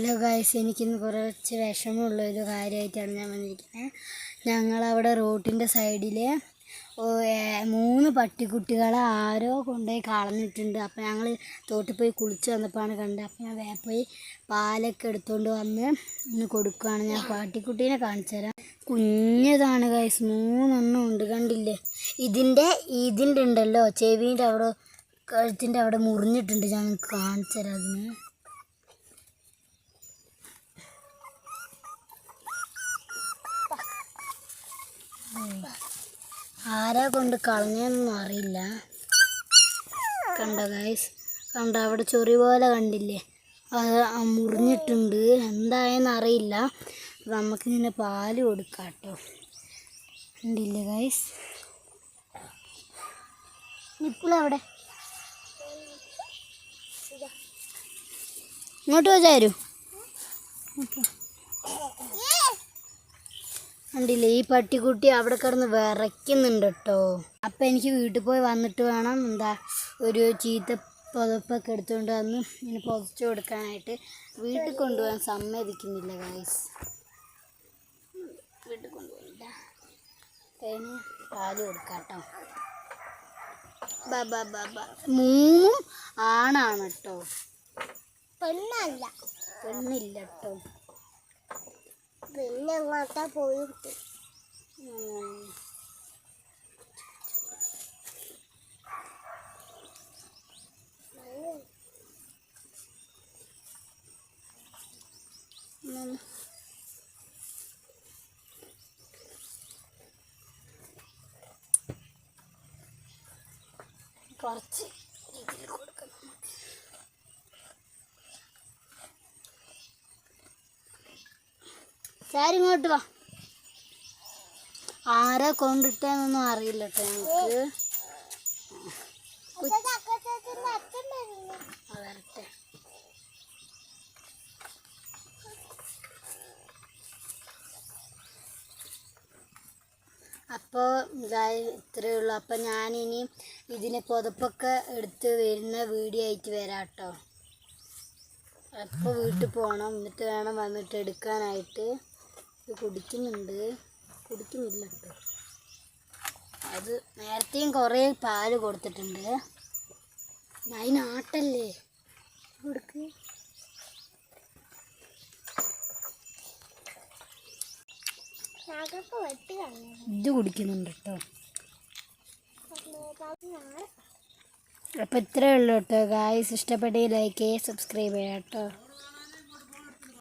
Hello guys, എനിക്കിന്ന് കുറച്ച് വിഷമമുള്ളൊരു കാര്യമായിട്ടാണ് ഞാൻ വന്നിരിക്കുന്നത്. ഞങ്ങളവിടെ റോഡിൻ്റെ സൈഡിൽ 3 പട്ടിക്കുട്ടികളെ ആരോ കൊണ്ടുപോയി കളഞ്ഞിട്ടുണ്ട്. അപ്പോൾ ഞങ്ങൾ തോട്ടിൽ പോയി കുളിച്ച് വന്നപ്പോഴാണ് കണ്ടത്. അപ്പോൾ ഞാൻ വേഗം പോയി പാലൊക്കെ എടുത്തുകൊണ്ട് വന്ന് ഇന്ന് കൊടുക്കുകയാണ്. ഞാൻ പട്ടിക്കുട്ടീനെ കാണിച്ചു തരാം. കുഞ്ഞതാണ് ഗായ്സ്, 3 എണ്ണം ഉണ്ട്, കണ്ടില്ലേ? ഇതിൻ്റെ ഉണ്ടല്ലോ ചെവീൻ്റെ അവിടെ, കഴുത്തിൻ്റെ അവിടെ മുറിഞ്ഞിട്ടുണ്ട്. ഞാൻ കാണിച്ചു തരാം. അതിന് ആരാ കൊണ്ട് കളഞ്ഞൊന്നും അറിയില്ല. കണ്ടോ ഗൈസ്, കണ്ടോ അവിടെ ചൊറി പോലെ കണ്ടില്ലേ? അത് മുറിഞ്ഞിട്ടുണ്ട്. എന്തായെന്ന് അറിയില്ല. നമുക്കിങ്ങനെ പാല് കൊടുക്കാം കേട്ടോ. കണ്ടില്ലേ ഗൈസ്? നിപ്പിളവിടെ ഇങ്ങോട്ട് വെച്ചാരു കണ്ടില്ലേ? ഈ പട്ടിക്കുട്ടി അവിടെ കിടന്ന് വിറയ്ക്കുന്നുണ്ട് കേട്ടോ. അപ്പം എനിക്ക് വീട്ടിൽ പോയി വന്നിട്ട് വേണം ഒരു ചീത്ത പുതപ്പൊക്കെ എടുത്തുകൊണ്ട് വന്ന് ഇങ്ങനെ പുതച്ചു കൊടുക്കാനായിട്ട്. വീട്ടിൽ കൊണ്ടുപോകാൻ സമ്മതിക്കുന്നില്ല ഗൈസ്, വീട്ടിൽ കൊണ്ടുപോകില്ല. അതിന് പാല് കൊടുക്കാം കേട്ടോ. ബാബാ 3 ആണാണ് കേട്ടോ, പെണ്ണില്ല കേട്ടോ. പിന്നെ എങ്ങോട്ടാ പോയിട്ട് കുറച്ച് രീതിയിൽ കൊടുക്കണം. സാരി ഇങ്ങോട്ട് വാ. ആരാ കൊണ്ടിട്ടേന്നൊന്നും അറിയില്ല കേട്ടോ ഞങ്ങൾക്ക്. വരട്ടെ. അപ്പോൾ ഇത്രയേ ഉള്ളൂ. അപ്പം ഞാനിനി ഇതിനെ പുതപ്പൊക്കെ എടുത്ത് വരുന്ന വീഡിയോ ആയിട്ട് വരാം കേട്ടോ. അപ്പോൾ വീട്ടിൽ പോകണം, എന്നിട്ട് വേണം വന്നിട്ട് എടുക്കാനായിട്ട്. ഇത് കുടിക്കുന്നില്ല കേട്ടോ. അത് നേരത്തെയും കുറേ പാല് കൊടുത്തിട്ടുണ്ട്. അതിനാട്ടല്ലേ കൊടുക്ക്. ഇത് കുടിക്കുന്നുണ്ട് കേട്ടോ. അപ്പോൾ ഇത്രയേ ഉള്ളൂ കേട്ടോ ഗായ്സ്. ഇഷ്ടപ്പെട്ടെങ്കിൽ ലൈക്ക് ചെയ്യുക, സബ്സ്ക്രൈബ് ചെയ്യാം കേട്ടോ.